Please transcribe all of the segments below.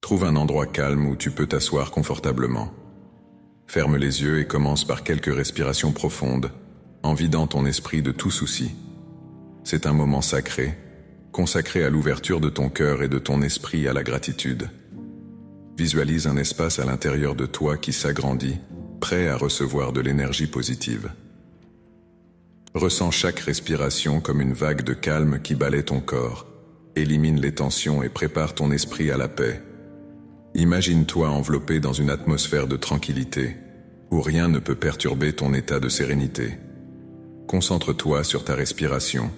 Trouve un endroit calme où tu peux t'asseoir confortablement. Ferme les yeux et commence par quelques respirations profondes, en vidant ton esprit de tout souci. C'est un moment sacré, consacré à l'ouverture de ton cœur et de ton esprit à la gratitude. Visualise un espace à l'intérieur de toi qui s'agrandit, prêt à recevoir de l'énergie positive. Ressens chaque respiration comme une vague de calme qui balaie ton corps, élimine les tensions et prépare ton esprit à la paix. Imagine-toi enveloppé dans une atmosphère de tranquillité, où rien ne peut perturber ton état de sérénité. Concentre-toi sur ta respiration,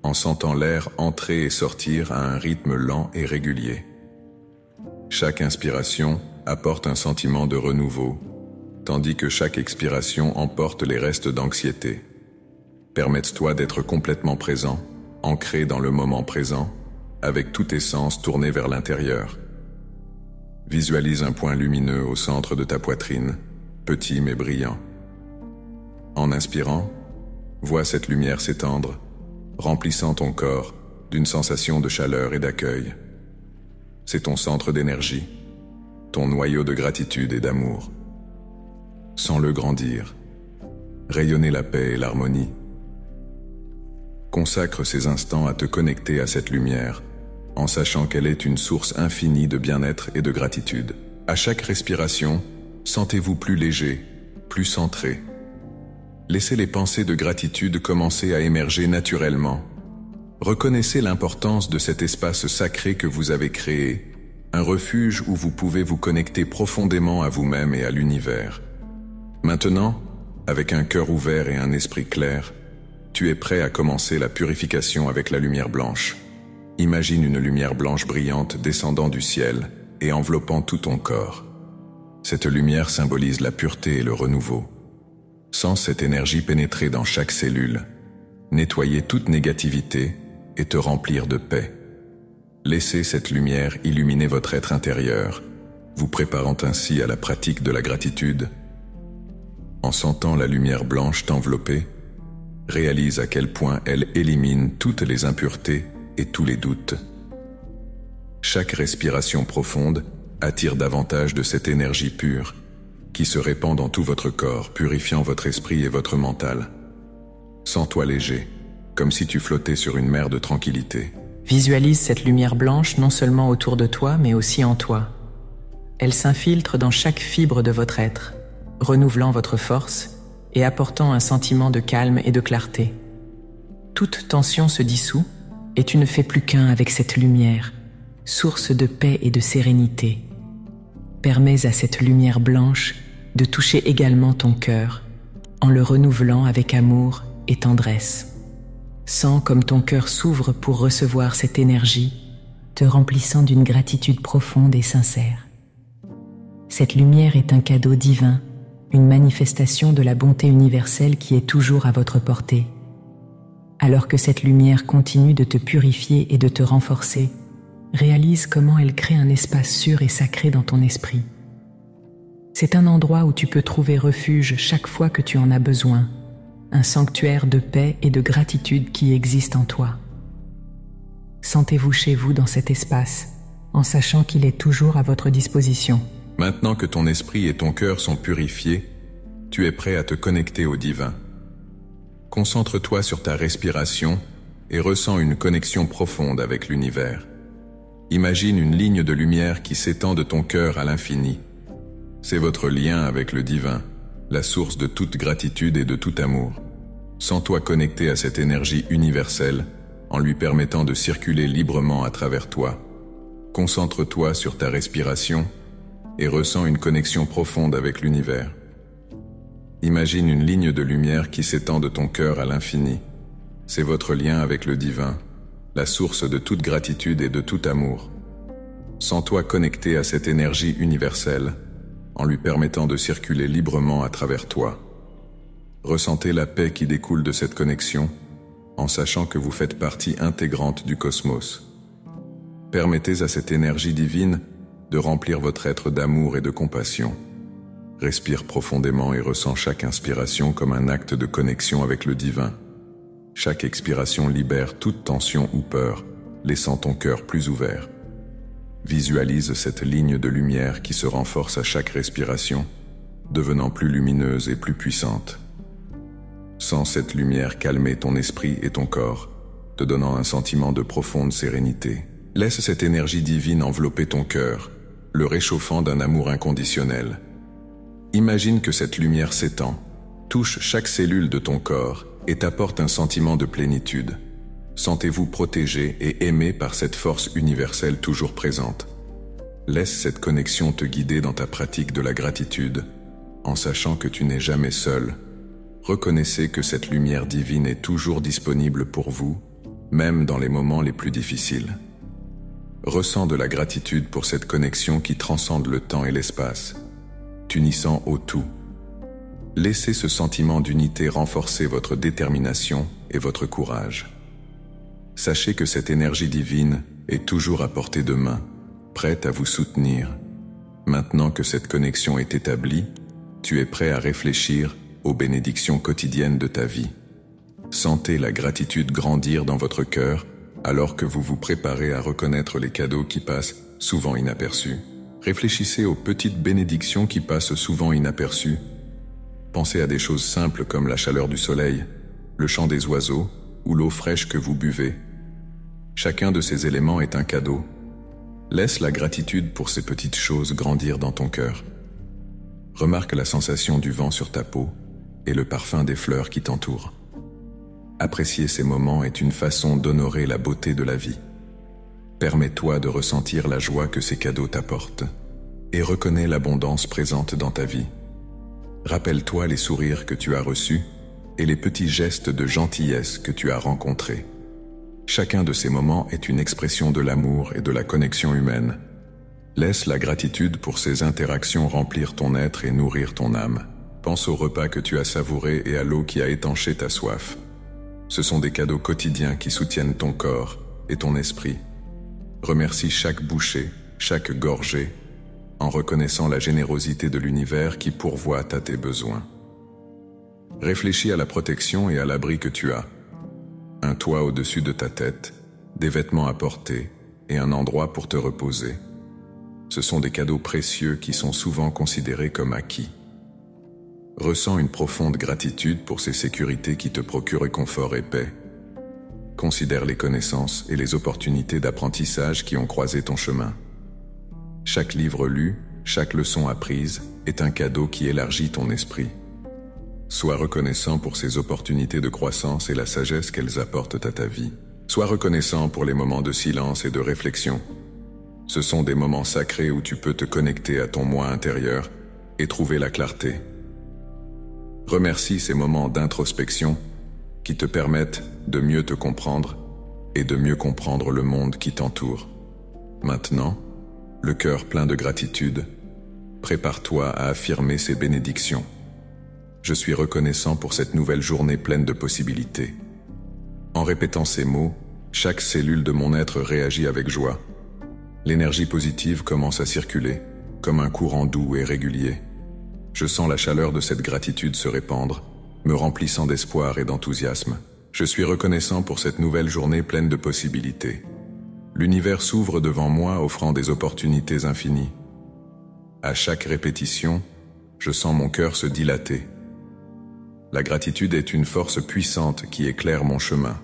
en sentant l'air entrer et sortir à un rythme lent et régulier. Chaque inspiration apporte un sentiment de renouveau, tandis que chaque expiration emporte les restes d'anxiété. Permette-toi d'être complètement présent, ancré dans le moment présent, avec tous tes sens tournés vers l'intérieur. Visualise un point lumineux au centre de ta poitrine, petit mais brillant. En inspirant, vois cette lumière s'étendre, remplissant ton corps d'une sensation de chaleur et d'accueil. C'est ton centre d'énergie, ton noyau de gratitude et d'amour. Sens-le grandir, rayonner la paix et l'harmonie. Consacre ces instants à te connecter à cette lumière, en sachant qu'elle est une source infinie de bien-être et de gratitude. À chaque respiration, sentez-vous plus léger, plus centré. Laissez les pensées de gratitude commencer à émerger naturellement. Reconnaissez l'importance de cet espace sacré que vous avez créé, un refuge où vous pouvez vous connecter profondément à vous-même et à l'univers. Maintenant, avec un cœur ouvert et un esprit clair, tu es prêt à commencer la purification avec la lumière blanche. Imagine une lumière blanche brillante descendant du ciel et enveloppant tout ton corps. Cette lumière symbolise la pureté et le renouveau. Sens cette énergie pénétrer dans chaque cellule, nettoyer toute négativité et te remplir de paix. Laissez cette lumière illuminer votre être intérieur, vous préparant ainsi à la pratique de la gratitude. En sentant la lumière blanche t'envelopper, réalise à quel point elle élimine toutes les impuretés et tous les doutes. Chaque respiration profonde attire davantage de cette énergie pure qui se répand dans tout votre corps, purifiant votre esprit et votre mental. Sens-toi léger, comme si tu flottais sur une mer de tranquillité. Visualise cette lumière blanche non seulement autour de toi, mais aussi en toi. Elle s'infiltre dans chaque fibre de votre être, renouvelant votre force et apportant un sentiment de calme et de clarté. Toute tension se dissout et tu ne fais plus qu'un avec cette lumière, source de paix et de sérénité. Permets à cette lumière blanche de toucher également ton cœur, en le renouvelant avec amour et tendresse. Sens comme ton cœur s'ouvre pour recevoir cette énergie, te remplissant d'une gratitude profonde et sincère. Cette lumière est un cadeau divin, une manifestation de la bonté universelle qui est toujours à votre portée. Alors que cette lumière continue de te purifier et de te renforcer, réalise comment elle crée un espace sûr et sacré dans ton esprit. C'est un endroit où tu peux trouver refuge chaque fois que tu en as besoin, un sanctuaire de paix et de gratitude qui existe en toi. Sentez-vous chez vous dans cet espace, en sachant qu'il est toujours à votre disposition. Maintenant que ton esprit et ton cœur sont purifiés, tu es prêt à te connecter au divin. Concentre-toi sur ta respiration et ressens une connexion profonde avec l'univers. Imagine une ligne de lumière qui s'étend de ton cœur à l'infini. C'est votre lien avec le divin, la source de toute gratitude et de tout amour. Sens-toi connecté à cette énergie universelle en lui permettant de circuler librement à travers toi. Concentre-toi sur ta respiration et ressens une connexion profonde avec l'univers. Imagine une ligne de lumière qui s'étend de ton cœur à l'infini. C'est votre lien avec le divin, la source de toute gratitude et de tout amour. Sens-toi connecté à cette énergie universelle en lui permettant de circuler librement à travers toi. Ressentez la paix qui découle de cette connexion en sachant que vous faites partie intégrante du cosmos. Permettez à cette énergie divine de remplir votre être d'amour et de compassion. Respire profondément et ressens chaque inspiration comme un acte de connexion avec le divin. Chaque expiration libère toute tension ou peur, laissant ton cœur plus ouvert. Visualise cette ligne de lumière qui se renforce à chaque respiration, devenant plus lumineuse et plus puissante. Sens cette lumière calmer ton esprit et ton corps, te donnant un sentiment de profonde sérénité. Laisse cette énergie divine envelopper ton cœur, le réchauffant d'un amour inconditionnel. Imagine que cette lumière s'étend, touche chaque cellule de ton corps et t'apporte un sentiment de plénitude. Sentez-vous protégé et aimé par cette force universelle toujours présente. Laisse cette connexion te guider dans ta pratique de la gratitude, en sachant que tu n'es jamais seul. Reconnaissez que cette lumière divine est toujours disponible pour vous, même dans les moments les plus difficiles. Ressens de la gratitude pour cette connexion qui transcende le temps et l'espace, t'unissant au tout. Laissez ce sentiment d'unité renforcer votre détermination et votre courage. Sachez que cette énergie divine est toujours à portée de main, prête à vous soutenir. Maintenant que cette connexion est établie, tu es prêt à réfléchir aux bénédictions quotidiennes de ta vie. Sentez la gratitude grandir dans votre cœur alors que vous vous préparez à reconnaître les cadeaux qui passent souvent inaperçus. Réfléchissez aux petites bénédictions qui passent souvent inaperçues. Pensez à des choses simples comme la chaleur du soleil, le chant des oiseaux ou l'eau fraîche que vous buvez. Chacun de ces éléments est un cadeau. Laisse la gratitude pour ces petites choses grandir dans ton cœur. Remarque la sensation du vent sur ta peau et le parfum des fleurs qui t'entourent. Apprécier ces moments est une façon d'honorer la beauté de la vie. Permets-toi de ressentir la joie que ces cadeaux t'apportent et reconnais l'abondance présente dans ta vie. Rappelle-toi les sourires que tu as reçus et les petits gestes de gentillesse que tu as rencontrés. Chacun de ces moments est une expression de l'amour et de la connexion humaine. Laisse la gratitude pour ces interactions remplir ton être et nourrir ton âme. Pense au repas que tu as savouré et à l'eau qui a étanché ta soif. Ce sont des cadeaux quotidiens qui soutiennent ton corps et ton esprit. Remercie chaque bouchée, chaque gorgée, en reconnaissant la générosité de l'univers qui pourvoit à tes besoins. Réfléchis à la protection et à l'abri que tu as. Un toit au-dessus de ta tête, des vêtements à porter et un endroit pour te reposer. Ce sont des cadeaux précieux qui sont souvent considérés comme acquis. Ressens une profonde gratitude pour ces sécurités qui te procurent réconfort et paix. Considère les connaissances et les opportunités d'apprentissage qui ont croisé ton chemin. Chaque livre lu, chaque leçon apprise est un cadeau qui élargit ton esprit. Sois reconnaissant pour ces opportunités de croissance et la sagesse qu'elles apportent à ta vie. Sois reconnaissant pour les moments de silence et de réflexion. Ce sont des moments sacrés où tu peux te connecter à ton moi intérieur et trouver la clarté. Remercie ces moments d'introspection qui te permettent de mieux te comprendre et de mieux comprendre le monde qui t'entoure. Maintenant, le cœur plein de gratitude, prépare-toi à affirmer ces bénédictions. Je suis reconnaissant pour cette nouvelle journée pleine de possibilités. En répétant ces mots, chaque cellule de mon être réagit avec joie. L'énergie positive commence à circuler, comme un courant doux et régulier. Je sens la chaleur de cette gratitude se répandre, me remplissant d'espoir et d'enthousiasme. Je suis reconnaissant pour cette nouvelle journée pleine de possibilités. L'univers s'ouvre devant moi, offrant des opportunités infinies. À chaque répétition, je sens mon cœur se dilater. La gratitude est une force puissante qui éclaire mon chemin.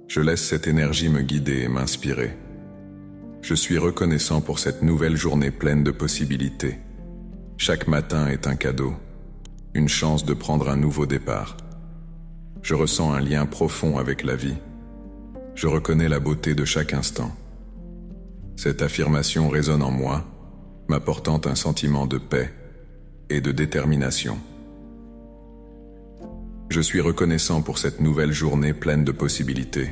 Je laisse cette énergie me guider et m'inspirer. Je suis reconnaissant pour cette nouvelle journée pleine de possibilités. Chaque matin est un cadeau, une chance de prendre un nouveau départ. Je ressens un lien profond avec la vie. Je reconnais la beauté de chaque instant. Cette affirmation résonne en moi, m'apportant un sentiment de paix et de détermination. Je suis reconnaissant pour cette nouvelle journée pleine de possibilités.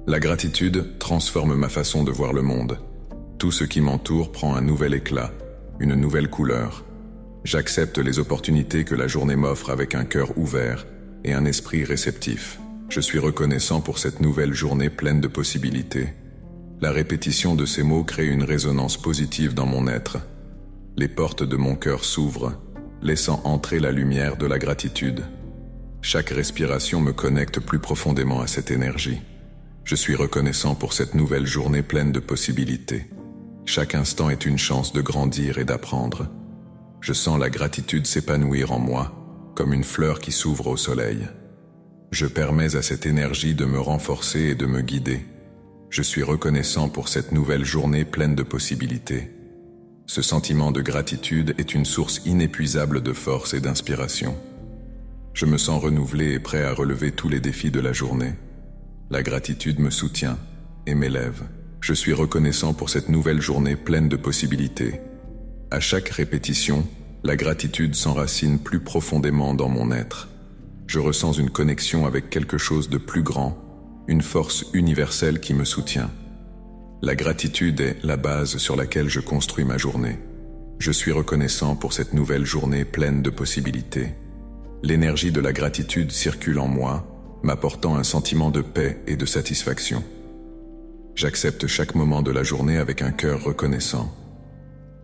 La gratitude transforme ma façon de voir le monde. Tout ce qui m'entoure prend un nouvel éclat, une nouvelle couleur. J'accepte les opportunités que la journée m'offre avec un cœur ouvert et un esprit réceptif. Je suis reconnaissant pour cette nouvelle journée pleine de possibilités. La répétition de ces mots crée une résonance positive dans mon être. Les portes de mon cœur s'ouvrent, laissant entrer la lumière de la gratitude. Chaque respiration me connecte plus profondément à cette énergie. Je suis reconnaissant pour cette nouvelle journée pleine de possibilités. Chaque instant est une chance de grandir et d'apprendre. Je sens la gratitude s'épanouir en moi, comme une fleur qui s'ouvre au soleil. Je permets à cette énergie de me renforcer et de me guider. Je suis reconnaissant pour cette nouvelle journée pleine de possibilités. Ce sentiment de gratitude est une source inépuisable de force et d'inspiration. Je me sens renouvelé et prêt à relever tous les défis de la journée. La gratitude me soutient et m'élève. Je suis reconnaissant pour cette nouvelle journée pleine de possibilités. À chaque répétition, la gratitude s'enracine plus profondément dans mon être. Je ressens une connexion avec quelque chose de plus grand, une force universelle qui me soutient. La gratitude est la base sur laquelle je construis ma journée. Je suis reconnaissant pour cette nouvelle journée pleine de possibilités. L'énergie de la gratitude circule en moi, m'apportant un sentiment de paix et de satisfaction. J'accepte chaque moment de la journée avec un cœur reconnaissant.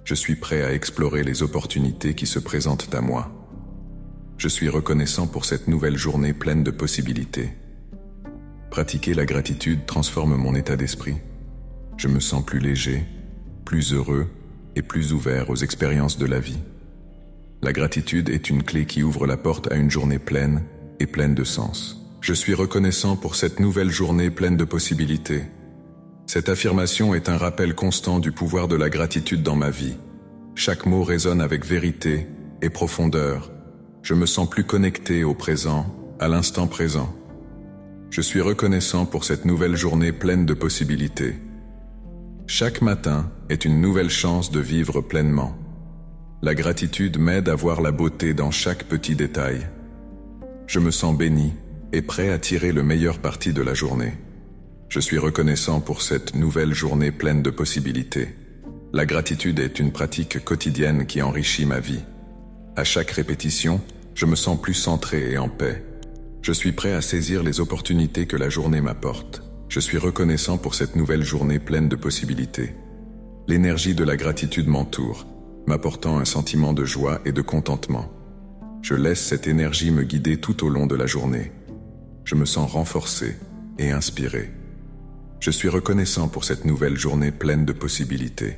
Je suis prêt à explorer les opportunités qui se présentent à moi. Je suis reconnaissant pour cette nouvelle journée pleine de possibilités. Pratiquer la gratitude transforme mon état d'esprit. Je me sens plus léger, plus heureux et plus ouvert aux expériences de la vie. La gratitude est une clé qui ouvre la porte à une journée pleine et pleine de sens. Je suis reconnaissant pour cette nouvelle journée pleine de possibilités. Cette affirmation est un rappel constant du pouvoir de la gratitude dans ma vie. Chaque mot résonne avec vérité et profondeur. Je me sens plus connecté au présent, à l'instant présent. Je suis reconnaissant pour cette nouvelle journée pleine de possibilités. Chaque matin est une nouvelle chance de vivre pleinement. La gratitude m'aide à voir la beauté dans chaque petit détail. Je me sens béni et prêt à tirer le meilleur parti de la journée. Je suis reconnaissant pour cette nouvelle journée pleine de possibilités. La gratitude est une pratique quotidienne qui enrichit ma vie. À chaque répétition, je me sens plus centré et en paix. Je suis prêt à saisir les opportunités que la journée m'apporte. Je suis reconnaissant pour cette nouvelle journée pleine de possibilités. L'énergie de la gratitude m'entoure, m'apportant un sentiment de joie et de contentement. Je laisse cette énergie me guider tout au long de la journée. Je me sens renforcé et inspiré. Je suis reconnaissant pour cette nouvelle journée pleine de possibilités.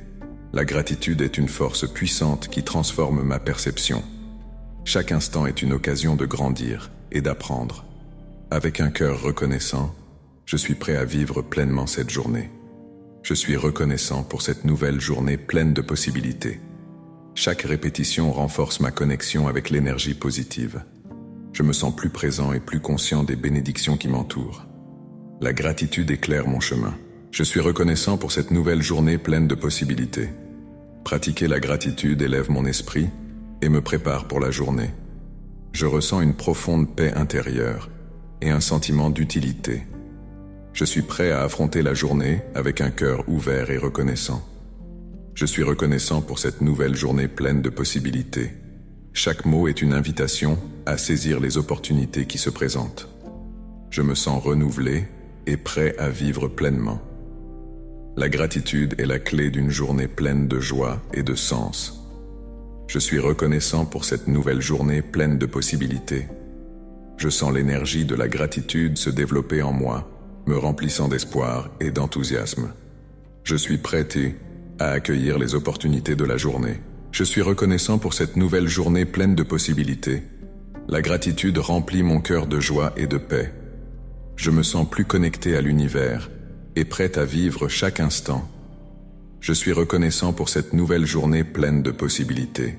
La gratitude est une force puissante qui transforme ma perception. Chaque instant est une occasion de grandir et d'apprendre. Avec un cœur reconnaissant, je suis prêt à vivre pleinement cette journée. Je suis reconnaissant pour cette nouvelle journée pleine de possibilités. Chaque répétition renforce ma connexion avec l'énergie positive. Je me sens plus présent et plus conscient des bénédictions qui m'entourent. La gratitude éclaire mon chemin. Je suis reconnaissant pour cette nouvelle journée pleine de possibilités. Pratiquer la gratitude élève mon esprit et me prépare pour la journée. Je ressens une profonde paix intérieure et un sentiment d'utilité. Je suis prêt à affronter la journée avec un cœur ouvert et reconnaissant. Je suis reconnaissant pour cette nouvelle journée pleine de possibilités. Chaque mot est une invitation à saisir les opportunités qui se présentent. Je me sens renouvelé et prêt à vivre pleinement. La gratitude est la clé d'une journée pleine de joie et de sens. Je suis reconnaissant pour cette nouvelle journée pleine de possibilités. Je sens l'énergie de la gratitude se développer en moi, me remplissant d'espoir et d'enthousiasme. Je suis prêt à accueillir les opportunités de la journée. Je suis reconnaissant pour cette nouvelle journée pleine de possibilités. La gratitude remplit mon cœur de joie et de paix. Je me sens plus connecté à l'univers et prêt à vivre chaque instant. Je suis reconnaissant pour cette nouvelle journée pleine de possibilités.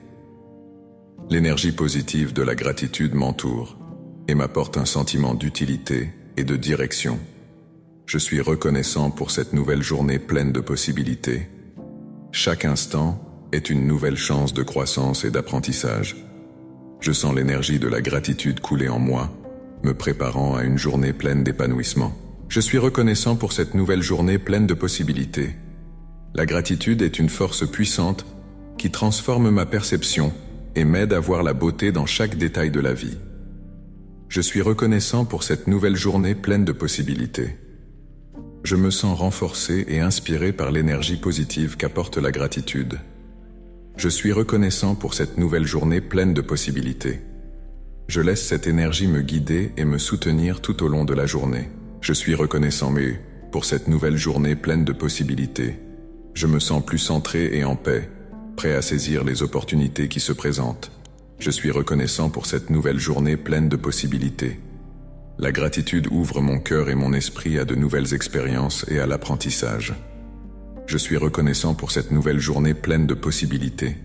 L'énergie positive de la gratitude m'entoure et m'apporte un sentiment d'utilité et de direction. Je suis reconnaissant pour cette nouvelle journée pleine de possibilités. Chaque instant est une nouvelle chance de croissance et d'apprentissage. Je sens l'énergie de la gratitude couler en moi, me préparant à une journée pleine d'épanouissement. Je suis reconnaissant pour cette nouvelle journée pleine de possibilités. La gratitude est une force puissante qui transforme ma perception et m'aide à voir la beauté dans chaque détail de la vie. Je suis reconnaissant pour cette nouvelle journée pleine de possibilités. Je me sens renforcé et inspiré par l'énergie positive qu'apporte la gratitude. Je suis reconnaissant pour cette nouvelle journée pleine de possibilités. Je laisse cette énergie me guider et me soutenir tout au long de la journée. Je suis reconnaissant pour cette nouvelle journée pleine de possibilités. Je me sens plus centré et en paix, prêt à saisir les opportunités qui se présentent. Je suis reconnaissant pour cette nouvelle journée pleine de possibilités. La gratitude ouvre mon cœur et mon esprit à de nouvelles expériences et à l'apprentissage. Je suis reconnaissant pour cette nouvelle journée pleine de possibilités.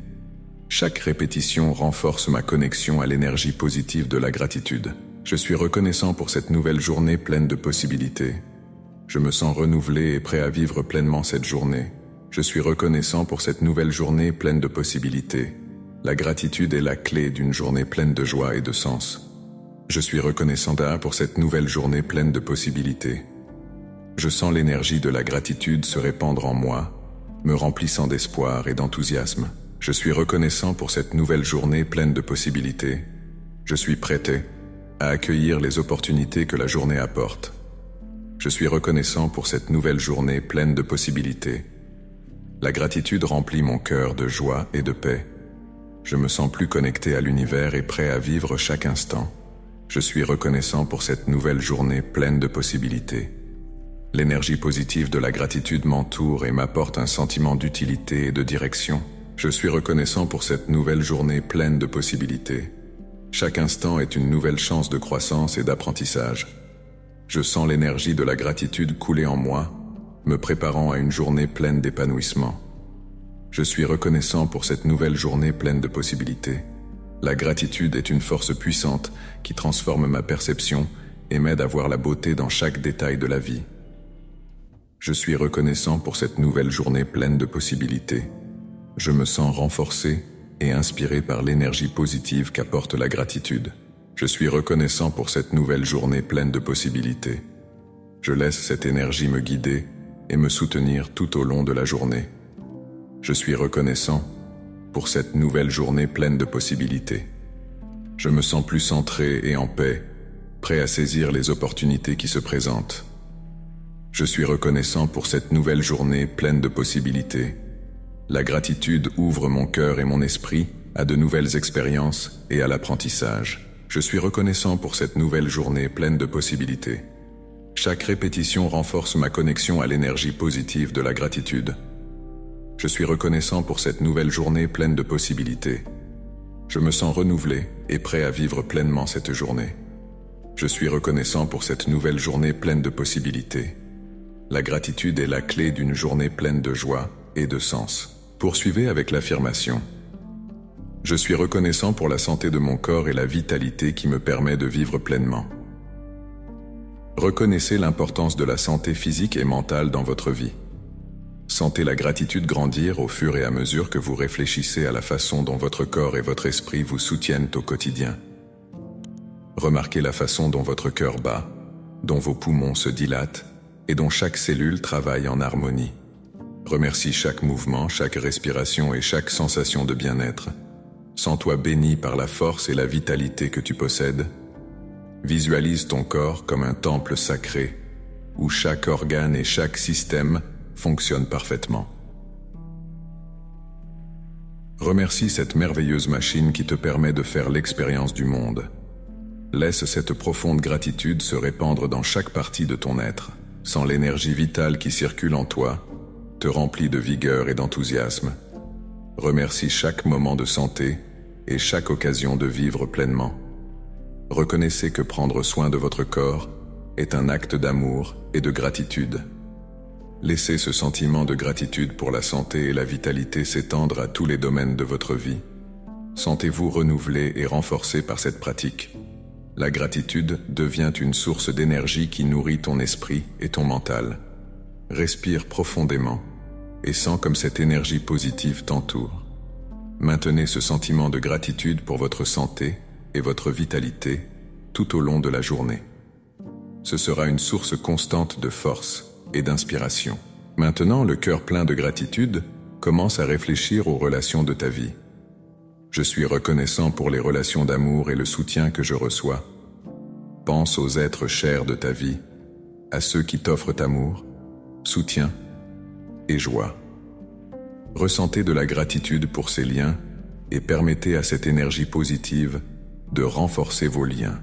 Chaque répétition renforce ma connexion à l'énergie positive de la gratitude. Je suis reconnaissant pour cette nouvelle journée pleine de possibilités. Je me sens renouvelé et prêt à vivre pleinement cette journée. Je suis reconnaissant pour cette nouvelle journée pleine de possibilités. La gratitude est la clé d'une journée pleine de joie et de sens. Je suis reconnaissant pour cette nouvelle journée pleine de possibilités. Je sens l'énergie de la gratitude se répandre en moi, me remplissant d'espoir et d'enthousiasme. Je suis reconnaissant pour cette nouvelle journée pleine de possibilités. Je suis prêt à accueillir les opportunités que la journée apporte. Je suis reconnaissant pour cette nouvelle journée pleine de possibilités. La gratitude remplit mon cœur de joie et de paix. Je me sens plus connecté à l'univers et prêt à vivre chaque instant. Je suis reconnaissant pour cette nouvelle journée pleine de possibilités. L'énergie positive de la gratitude m'entoure et m'apporte un sentiment d'utilité et de direction. Je suis reconnaissant pour cette nouvelle journée pleine de possibilités. Chaque instant est une nouvelle chance de croissance et d'apprentissage. Je sens l'énergie de la gratitude couler en moi, me préparant à une journée pleine d'épanouissement. Je suis reconnaissant pour cette nouvelle journée pleine de possibilités. La gratitude est une force puissante qui transforme ma perception et m'aide à voir la beauté dans chaque détail de la vie. Je suis reconnaissant pour cette nouvelle journée pleine de possibilités. Je me sens renforcé et inspiré par l'énergie positive qu'apporte la gratitude. Je suis reconnaissant pour cette nouvelle journée pleine de possibilités. Je laisse cette énergie me guider et me soutenir tout au long de la journée. Je suis reconnaissant pour cette nouvelle journée pleine de possibilités. Je me sens plus centré et en paix, prêt à saisir les opportunités qui se présentent. Je suis reconnaissant pour cette nouvelle journée pleine de possibilités. La gratitude ouvre mon cœur et mon esprit à de nouvelles expériences et à l'apprentissage. Je suis reconnaissant pour cette nouvelle journée pleine de possibilités. Chaque répétition renforce ma connexion à l'énergie positive de la gratitude. Je suis reconnaissant pour cette nouvelle journée pleine de possibilités. Je me sens renouvelé et prêt à vivre pleinement cette journée. Je suis reconnaissant pour cette nouvelle journée pleine de possibilités. La gratitude est la clé d'une journée pleine de joie et de sens. Poursuivez avec l'affirmation. Je suis reconnaissant pour la santé de mon corps et la vitalité qui me permet de vivre pleinement. Reconnaissez l'importance de la santé physique et mentale dans votre vie. Sentez la gratitude grandir au fur et à mesure que vous réfléchissez à la façon dont votre corps et votre esprit vous soutiennent au quotidien. Remarquez la façon dont votre cœur bat, dont vos poumons se dilatent et dont chaque cellule travaille en harmonie. Remercie chaque mouvement, chaque respiration et chaque sensation de bien-être. Sens-toi béni par la force et la vitalité que tu possèdes. Visualise ton corps comme un temple sacré, où chaque organe et chaque système fonctionnent parfaitement. Remercie cette merveilleuse machine qui te permet de faire l'expérience du monde. Laisse cette profonde gratitude se répandre dans chaque partie de ton être. Sens l'énergie vitale qui circule en toi, te remplit de vigueur et d'enthousiasme. Remercie chaque moment de santé et chaque occasion de vivre pleinement. Reconnaissez que prendre soin de votre corps est un acte d'amour et de gratitude. Laissez ce sentiment de gratitude pour la santé et la vitalité s'étendre à tous les domaines de votre vie. Sentez-vous renouvelé et renforcé par cette pratique. La gratitude devient une source d'énergie qui nourrit ton esprit et ton mental. Respire profondément et sens comme cette énergie positive t'entoure. Maintenez ce sentiment de gratitude pour votre santé et votre vitalité tout au long de la journée. Ce sera une source constante de force et d'inspiration. Maintenant, le cœur plein de gratitude commence à réfléchir aux relations de ta vie. Je suis reconnaissant pour les relations d'amour et le soutien que je reçois. Pense aux êtres chers de ta vie, à ceux qui t'offrent amour, soutien et joie. Ressentez de la gratitude pour ces liens et permettez à cette énergie positive de renforcer vos liens.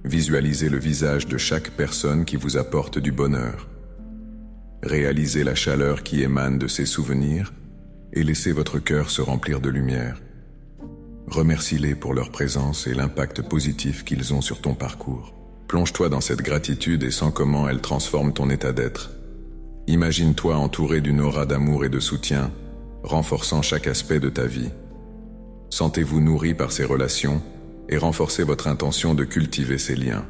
Visualisez le visage de chaque personne qui vous apporte du bonheur. Réalisez la chaleur qui émane de ces souvenirs et laissez votre cœur se remplir de lumière. Remercie-les pour leur présence et l'impact positif qu'ils ont sur ton parcours. Plonge-toi dans cette gratitude et sens comment elle transforme ton état d'être. Imagine-toi entouré d'une aura d'amour et de soutien, renforçant chaque aspect de ta vie. Sentez-vous nourri par ces relations et renforcez votre intention de cultiver ces liens.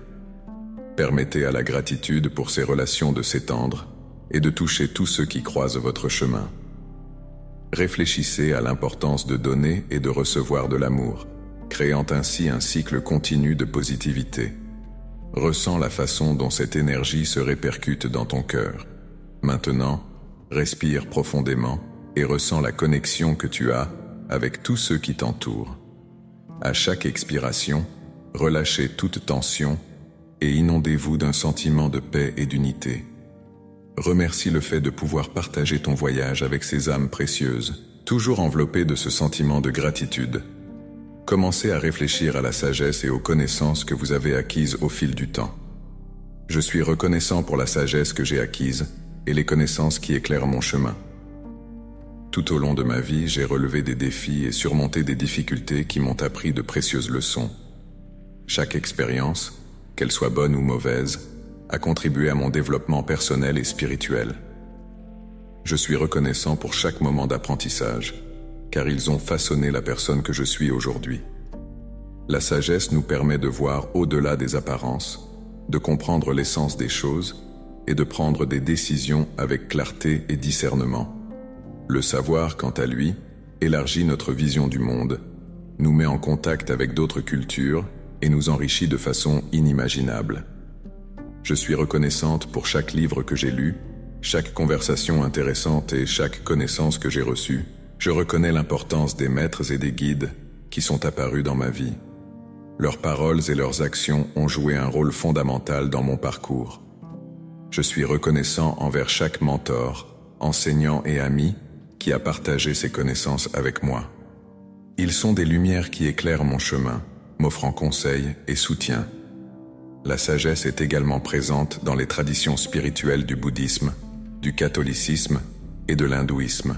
Permettez à la gratitude pour ces relations de s'étendre et de toucher tous ceux qui croisent votre chemin. Réfléchissez à l'importance de donner et de recevoir de l'amour, créant ainsi un cycle continu de positivité. Ressens la façon dont cette énergie se répercute dans ton cœur. Maintenant, respire profondément et ressens la connexion que tu as avec tous ceux qui t'entourent. À chaque expiration, relâchez toute tension et inondez-vous d'un sentiment de paix et d'unité. Remercie le fait de pouvoir partager ton voyage avec ces âmes précieuses, toujours enveloppées de ce sentiment de gratitude. Commencez à réfléchir à la sagesse et aux connaissances que vous avez acquises au fil du temps. Je suis reconnaissant pour la sagesse que j'ai acquise et les connaissances qui éclairent mon chemin. Tout au long de ma vie, j'ai relevé des défis et surmonté des difficultés qui m'ont appris de précieuses leçons. Chaque expérience, qu'elle soit bonne ou mauvaise, a contribué à mon développement personnel et spirituel. Je suis reconnaissant pour chaque moment d'apprentissage, car ils ont façonné la personne que je suis aujourd'hui. La sagesse nous permet de voir au-delà des apparences, de comprendre l'essence des choses et de prendre des décisions avec clarté et discernement. Le savoir, quant à lui, élargit notre vision du monde, nous met en contact avec d'autres cultures et nous enrichit de façon inimaginable. Je suis reconnaissante pour chaque livre que j'ai lu, chaque conversation intéressante et chaque connaissance que j'ai reçue. Je reconnais l'importance des maîtres et des guides qui sont apparus dans ma vie. Leurs paroles et leurs actions ont joué un rôle fondamental dans mon parcours. Je suis reconnaissant envers chaque mentor, enseignant et ami qui a partagé ses connaissances avec moi. Ils sont des lumières qui éclairent mon chemin, m'offrant conseils et soutien. La sagesse est également présente dans les traditions spirituelles du bouddhisme, du catholicisme et de l'hindouisme.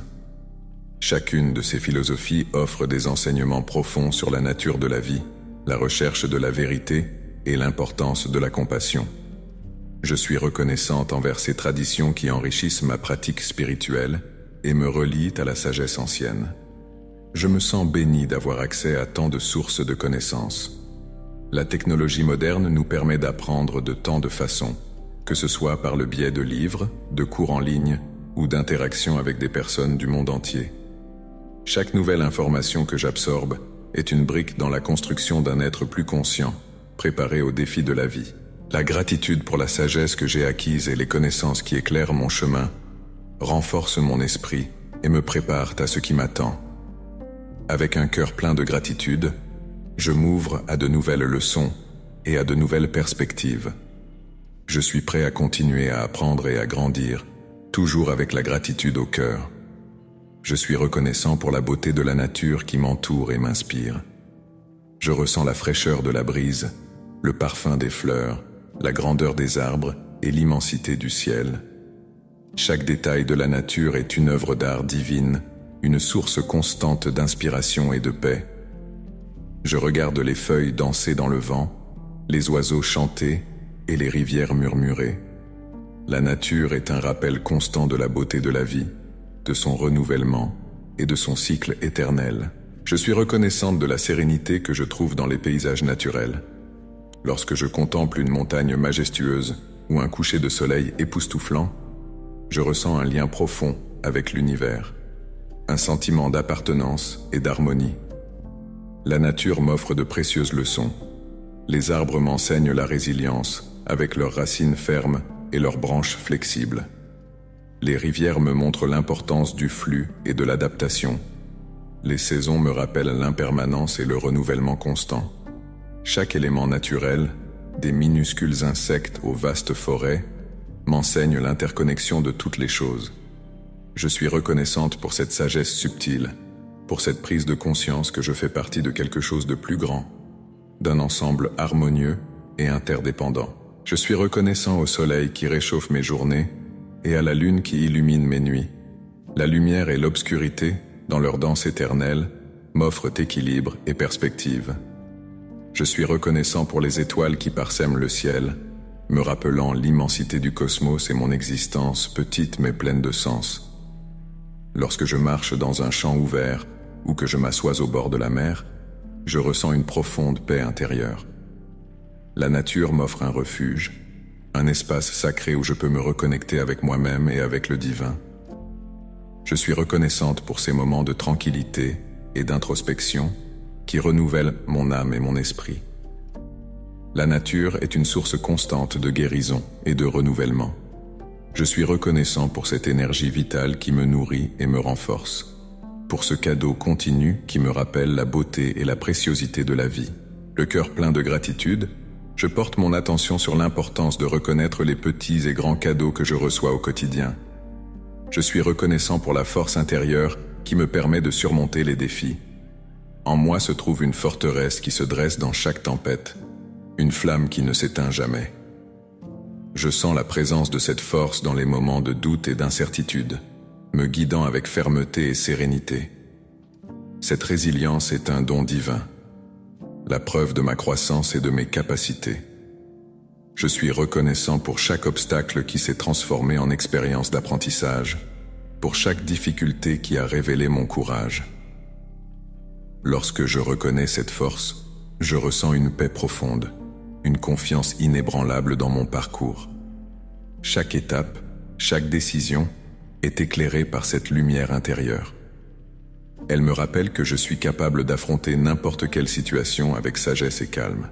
Chacune de ces philosophies offre des enseignements profonds sur la nature de la vie, la recherche de la vérité et l'importance de la compassion. Je suis reconnaissante envers ces traditions qui enrichissent ma pratique spirituelle et me relient à la sagesse ancienne. Je me sens béni d'avoir accès à tant de sources de connaissances. La technologie moderne nous permet d'apprendre de tant de façons, que ce soit par le biais de livres, de cours en ligne ou d'interactions avec des personnes du monde entier. Chaque nouvelle information que j'absorbe est une brique dans la construction d'un être plus conscient, préparé aux défis de la vie. La gratitude pour la sagesse que j'ai acquise et les connaissances qui éclairent mon chemin renforcent mon esprit et me préparent à ce qui m'attend. Avec un cœur plein de gratitude, je m'ouvre à de nouvelles leçons et à de nouvelles perspectives. Je suis prêt à continuer à apprendre et à grandir, toujours avec la gratitude au cœur. Je suis reconnaissant pour la beauté de la nature qui m'entoure et m'inspire. Je ressens la fraîcheur de la brise, le parfum des fleurs, la grandeur des arbres et l'immensité du ciel. Chaque détail de la nature est une œuvre d'art divine, une source constante d'inspiration et de paix. Je regarde les feuilles danser dans le vent, les oiseaux chanter et les rivières murmurer. La nature est un rappel constant de la beauté de la vie, de son renouvellement et de son cycle éternel. Je suis reconnaissante de la sérénité que je trouve dans les paysages naturels. Lorsque je contemple une montagne majestueuse ou un coucher de soleil époustouflant, je ressens un lien profond avec l'univers, un sentiment d'appartenance et d'harmonie. La nature m'offre de précieuses leçons. Les arbres m'enseignent la résilience, avec leurs racines fermes et leurs branches flexibles. Les rivières me montrent l'importance du flux et de l'adaptation. Les saisons me rappellent l'impermanence et le renouvellement constant. Chaque élément naturel, des minuscules insectes aux vastes forêts, m'enseigne l'interconnexion de toutes les choses. Je suis reconnaissante pour cette sagesse subtile, pour cette prise de conscience que je fais partie de quelque chose de plus grand, d'un ensemble harmonieux et interdépendant. Je suis reconnaissant au soleil qui réchauffe mes journées et à la lune qui illumine mes nuits. La lumière et l'obscurité, dans leur danse éternelle, m'offrent équilibre et perspective. Je suis reconnaissant pour les étoiles qui parsèment le ciel, me rappelant l'immensité du cosmos et mon existence petite mais pleine de sens. Lorsque je marche dans un champ ouvert ou que je m'assois au bord de la mer, je ressens une profonde paix intérieure. La nature m'offre un refuge, un espace sacré où je peux me reconnecter avec moi-même et avec le divin. Je suis reconnaissante pour ces moments de tranquillité et d'introspection qui renouvellent mon âme et mon esprit. La nature est une source constante de guérison et de renouvellement. Je suis reconnaissant pour cette énergie vitale qui me nourrit et me renforce, pour ce cadeau continu qui me rappelle la beauté et la préciosité de la vie. Le cœur plein de gratitude, je porte mon attention sur l'importance de reconnaître les petits et grands cadeaux que je reçois au quotidien. Je suis reconnaissant pour la force intérieure qui me permet de surmonter les défis. En moi se trouve une forteresse qui se dresse dans chaque tempête, une flamme qui ne s'éteint jamais. Je sens la présence de cette force dans les moments de doute et d'incertitude, me guidant avec fermeté et sérénité. Cette résilience est un don divin, la preuve de ma croissance et de mes capacités. Je suis reconnaissant pour chaque obstacle qui s'est transformé en expérience d'apprentissage, pour chaque difficulté qui a révélé mon courage. Lorsque je reconnais cette force, je ressens une paix profonde, une confiance inébranlable dans mon parcours. Chaque étape, chaque décision est éclairée par cette lumière intérieure. Elle me rappelle que je suis capable d'affronter n'importe quelle situation avec sagesse et calme.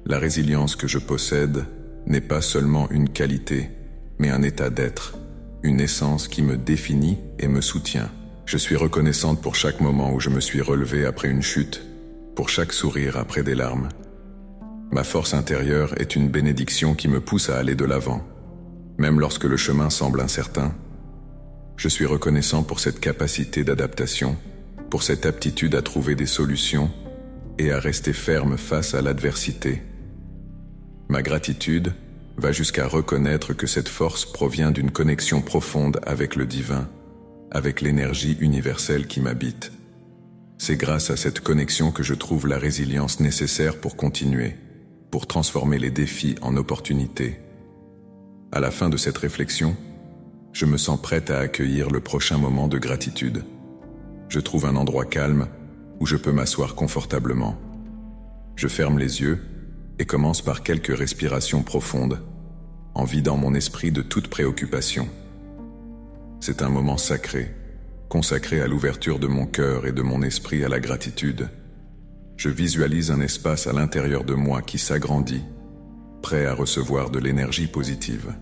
La résilience que je possède n'est pas seulement une qualité, mais un état d'être, une essence qui me définit et me soutient. Je suis reconnaissante pour chaque moment où je me suis relevé après une chute, pour chaque sourire après des larmes. Ma force intérieure est une bénédiction qui me pousse à aller de l'avant. Même lorsque le chemin semble incertain, je suis reconnaissant pour cette capacité d'adaptation, pour cette aptitude à trouver des solutions et à rester ferme face à l'adversité. Ma gratitude va jusqu'à reconnaître que cette force provient d'une connexion profonde avec le divin, avec l'énergie universelle qui m'habite. C'est grâce à cette connexion que je trouve la résilience nécessaire pour continuer, pour transformer les défis en opportunités. À la fin de cette réflexion, je me sens prête à accueillir le prochain moment de gratitude. Je trouve un endroit calme où je peux m'asseoir confortablement. Je ferme les yeux et commence par quelques respirations profondes, en vidant mon esprit de toute préoccupation. C'est un moment sacré, consacré à l'ouverture de mon cœur et de mon esprit à la gratitude. Je visualise un espace à l'intérieur de moi qui s'agrandit, prêt à recevoir de l'énergie positive.